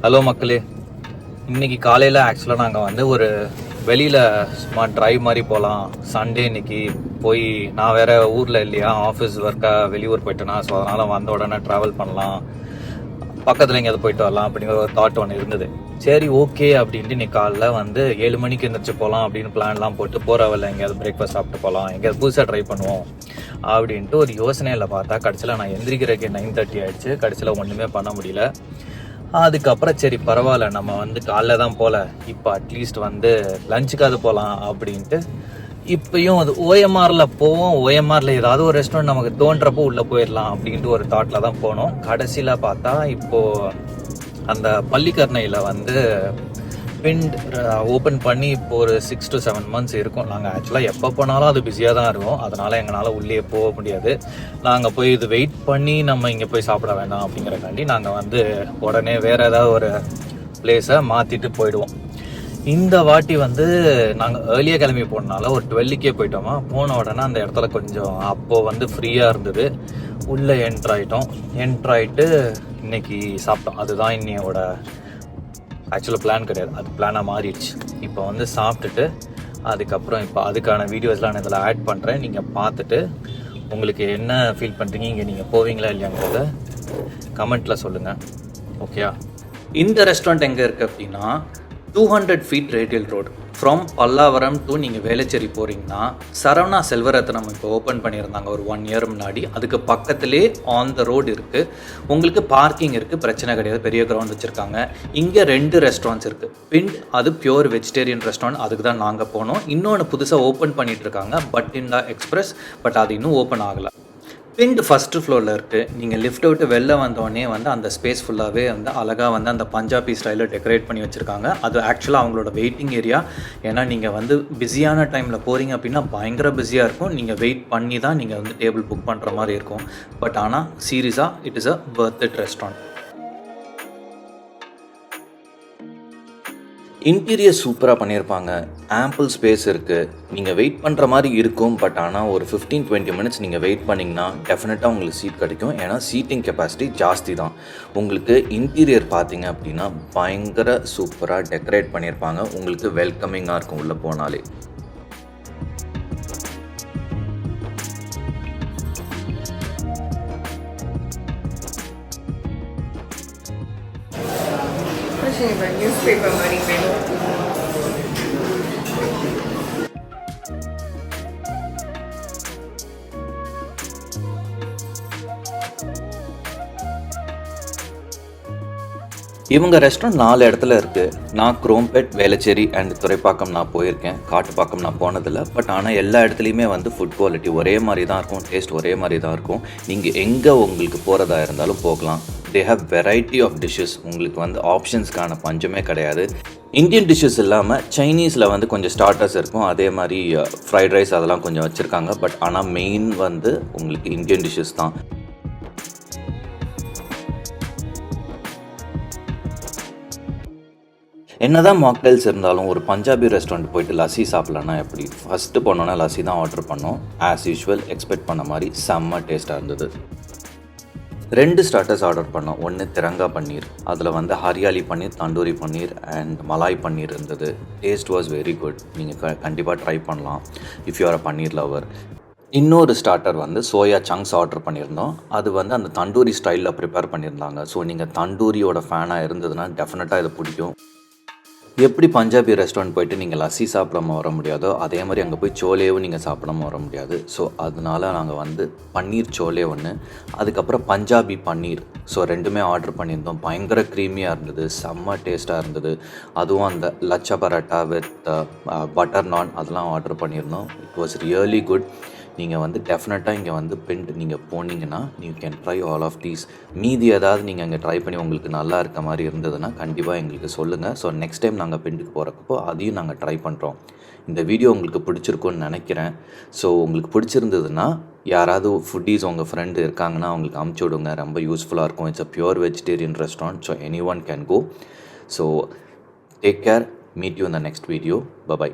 Hello மக்களே, இன்னைக்கு காலையில் ஆக்சுவலாக நாங்கள் வந்து ஒரு வெளியில் சும்மா ட்ரைவ் மாதிரி போகலாம். சண்டே இன்னைக்கு போய் நான் வேறு ஊரில் இல்லையா, ஆஃபீஸ் ஒர்க்காக வெளியூர் போயிட்டேன்னா, ஸோ அதனால் வந்த உடனே ட்ராவல் பண்ணலாம், பக்கத்தில் எங்கேயாவது போயிட்டு வரலாம் அப்படிங்கிற ஒரு தாட் ஒன்று இருந்தது. சரி ஓகே அப்படின்ட்டு இன்னைக்கு காலைல வந்து 7 மணிக்கு எழுந்திரிச்சு போகலாம் அப்படின்னு பிளான்லாம் போட்டு போகிறவல்ல எங்கேயாவது பிரேக்ஃபாஸ்ட் சாப்பிட்டு போகலாம், எங்கேயாவது புதுசாக ட்ரை பண்ணுவோம் அப்படின்ட்டு ஒரு யோசனையில் பார்த்தா கடைசியில் நான் எந்திரிக்கிறதுக்கு 9:30 ஆகிடுச்சு. கடைசியில் ஒன்றுமே பண்ண முடியல. அதுக்கப்புறம் சரி பரவாயில்ல, நம்ம வந்து காலைல தான் போகல, இப்போ அட்லீஸ்ட் வந்து லஞ்சுக்காவது போகலாம் அப்படின்ட்டு இப்பயும் அது ஓஎம்ஆரில் போவோம். ஓஎம்ஆரில் ஏதாவது ஒரு ரெஸ்டாரண்ட் நமக்கு தோன்றப்போ உள்ளே போயிடலாம் அப்படின்ட்டு ஒரு தாட்டில் தான் போனோம். கடைசியில் பார்த்தா இப்போது அந்த பள்ளிக்கரணையில் வந்து பிண்ட் ஓப்பன் பண்ணி இப்போ ஒரு 6 to 7 months இருக்கும். நாங்கள் ஆக்சுவலாக எப்போ போனாலும் அது பிஸியாக தான் இருக்கும். அதனால் எங்களால் உள்ளே போக முடியாது. நாங்கள் போய் இது வெயிட் பண்ணி நம்ம இங்கே போய் சாப்பிட வேண்டாம் அப்படிங்கிறக்காண்டி நாங்கள் வந்து உடனே வேறு ஏதாவது ஒரு பிளேஸை மாற்றிட்டு போயிடுவோம். இந்த வாட்டி வந்து நாங்கள் ஏர்லியாக கிளம்பி போனனால ஒரு 12க்கே போயிட்டோமா. போன உடனே அந்த இடத்துல கொஞ்சம் அப்போது வந்து ஃப்ரீயாக இருந்தது. உள்ளே என்ட்ராயிட்டு இன்னைக்கு சாப்பிட்டோம். அதுதான் இன்னையோட ஆக்சுவலாக பிளான் கிடையாது, அது பிளானாக மாறிடுச்சு. இப்போ வந்து சாப்பிட்டுட்டு அதுக்கப்புறம் இப்போ அதுக்கான வீடியோஸ்லாம் நான் இதில் ஆட் பண்ணுறேன். நீங்கள் பார்த்துட்டு உங்களுக்கு என்ன ஃபீல் பண்ணுறீங்க, இங்கே நீங்கள் போவீங்களா இல்லையாங்கிறத கமெண்ட்டில் சொல்லுங்கள். ஓகேயா? இந்த ரெஸ்டாரண்ட் எங்கே இருக்குது அப்படின்னா 200 feet radial road from Pallavaram to நீங்கள் வேளச்சேரி போகிறீங்கன்னா சரவணா செல்வரத்னம் இப்போ ஓப்பன் பண்ணியிருந்தாங்க ஒரு 1 year முன்னாடி. அதுக்கு பக்கத்திலே ஆன் த ரோடு இருக்குது. உங்களுக்கு பார்க்கிங் இருக்குது, பிரச்சனை கிடையாது. பெரிய கிரவுண்ட் வச்சுருக்காங்க. இங்கே 2 ரெஸ்டாரண்ட்ஸ் இருக்குது. பிண்ட் அது பியூர் வெஜிடேரியன் ரெஸ்டாரண்ட், அதுக்கு தான் நாங்கள் போனோம். இன்னொன்று புதுசாக ஓப்பன் பண்ணிகிட்ருக்காங்க பட்டிண்டா எக்ஸ்பிரஸ், பட் அது இன்னும் ஓப்பன் ஆகலை. பிண்ட் ஃபஸ்ட்டு ஃப்ளோரில் இருக்குது. நீங்கள் லிஃப்ட் விட்டு வெளில வந்தோடனே வந்து அந்த ஸ்பேஸ் ஃபுல்லாகவே வந்து அழகாக வந்து அந்த பஞ்சாபி ஸ்டைலில் டெக்கரேட் பண்ணி வச்சுருக்காங்க. அது ஆக்சுவலாக அவங்களோட வெயிட்டிங் ஏரியா. ஏன்னா நீங்கள் வந்து பிஸியான டைமில் போகிறீங்க அப்படின்னா பயங்கர பிஸியாக இருக்கும். நீங்கள் வெயிட் பண்ணி தான் நீங்கள் வந்து டேபிள் புக் பண்ணுற மாதிரி இருக்கும். பட் ஆனால் சீரியஸாக it is a worth it restaurant. Interior சூப்பராக பண்ணியிருப்பாங்க. ஆம்பிள் ஸ்பேஸ் இருக்குது. நீங்கள் வெயிட் பண்ணுற மாதிரி இருக்கும். பட் ஆனால் ஒரு 15-20 minutes நீங்கள் வெயிட் பண்ணிங்கன்னா டெஃபினட்டாக உங்களுக்கு சீட் கிடைக்கும். ஏன்னா சீட்டிங் கெப்பாசிட்டி ஜாஸ்தி தான். உங்களுக்கு இன்டீரியர் பார்த்தீங்க அப்படின்னா பயங்கர சூப்பராக டெக்கரேட் பண்ணியிருப்பாங்க. உங்களுக்கு வெல்கமிங்காக இருக்கும் உள்ளே போனாலே. newspaper மாதிரி வேணும். இவங்க ரெஸ்டாரண்ட் 4 இடத்துல இருக்குது. நான் குரோம்பேட், வேளச்சேரி அண்ட் துறைப்பாக்கம் நான் போயிருக்கேன். காட்டுப்பாக்கம் நான் போனதில்லை. பட் ஆனால் எல்லா இடத்துலையுமே வந்து ஃபுட் குவாலிட்டி ஒரே மாதிரி தான் இருக்கும், டேஸ்ட் ஒரே மாதிரி தான் இருக்கும். நீங்கள் எங்கே உங்களுக்கு போகிறதா இருந்தாலும் போகலாம். They have variety of dishes. உங்களுக்கு வந்து ஆப்ஷன்ஸ்க்கான பஞ்சமே கிடையாது. இந்தியன் டிஷ்ஷஸ் இல்லாமல் சைனீஸில் வந்து கொஞ்சம் ஸ்டார்டர்ஸ் இருக்கும். அதே மாதிரி ஃப்ரைட் ரைஸ் அதெல்லாம் கொஞ்சம் வச்சுருக்காங்க. பட் ஆனால் மெயின் வந்து உங்களுக்கு இந்தியன் டிஷ்ஷஸ் தான். என்னதான் மாக்டைல்ஸ் இருந்தாலும் ஒரு பஞ்சாபி ரெஸ்டாரண்ட் போயிட்டு லஸ்ஸி சாப்பிட்லன்னா எப்படி? ஃபஸ்ட்டு போனோன்னா லஸ்ஸி தான் ஆர்டர் பண்ணோம். ஆஸ் யூஷுவல் எக்ஸ்பெக்ட் பண்ண மாதிரி செம்ம டேஸ்ட்டாக இருந்தது. 2 ஸ்டார்டர்ஸ் ஆர்டர் பண்ணோம். ஒன்று திரங்கா பன்னீர், அதில் வந்து ஹரியாலி பன்னீர், தண்டூரி பன்னீர் அண்ட் மலாய் பன்னீர் இருந்தது. Taste was very good. நீங்கள் கண்டிப்பாக ட்ரை பண்ணலாம் if you are a paneer lover. இன்னொரு ஸ்டார்டர் வந்து சோயா சங்க்ஸ் ஆர்டர் பண்ணியிருந்தோம். அது வந்து அந்த தண்டூரி ஸ்டைலில் ப்ரிப்பேர் பண்ணியிருந்தாங்க. ஸோ நீங்கள் தண்டூரியோட ஃபேனாக இருந்ததுன்னா டெஃபினட்டாக இது பிடிக்கும். எப்படி பஞ்சாபி ரெஸ்டாரண்ட் போயிட்டு நீங்கள் லஸ்ஸி சாப்பிடாம வர முடியாதோ அதே மாதிரி அங்கே போய் சோலேவும் நீங்கள் சாப்பிடாம வர முடியாது. ஸோ அதனால நாங்கள் வந்து பன்னீர் சோலே ஒன்று, அதுக்கப்புறம் பஞ்சாபி பன்னீர், ஸோ 2மே ஆர்டர் பண்ணியிருந்தோம். பயங்கர க்ரீமியாக இருந்தது, செம்ம டேஸ்ட்டாக இருந்தது. அதுவும் அந்த லச்சா பரோட்டா வித் பட்டர் நான் அதெல்லாம் ஆர்டர் பண்ணியிருந்தோம். It was really good. நீங்கள் வந்து டெஃபினட்டாக இங்கே வந்து பிண்ட் நீங்கள் போனீங்கன்னா you can try all of these. மீதி ஏதாவது நீங்கள் அங்கே ட்ரை பண்ணி உங்களுக்கு நல்லா இருக்க மாதிரி இருந்ததுன்னா கண்டிப்பாக எங்களுக்கு சொல்லுங்கள். ஸோ நெக்ஸ்ட் டைம் நாங்கள் பிண்டுக்கு போகிறப்போ அதையும் நாங்கள் ட்ரை பண்ணுறோம். இந்த வீடியோ உங்களுக்கு பிடிச்சிருக்குன்னு நினைக்கிறேன். ஸோ உங்களுக்கு பிடிச்சிருந்ததுன்னா யாராவது ஃபுட்டீஸ் உங்கள் ஃப்ரெண்டு இருக்காங்கன்னா அவங்களுக்கு அமுச்சு விடுங்க. ரொம்ப யூஸ்ஃபுல்லாக இருக்கும். It's a pure vegetarian restaurant. So anyone can go. So take care. Meet you in the next video. By.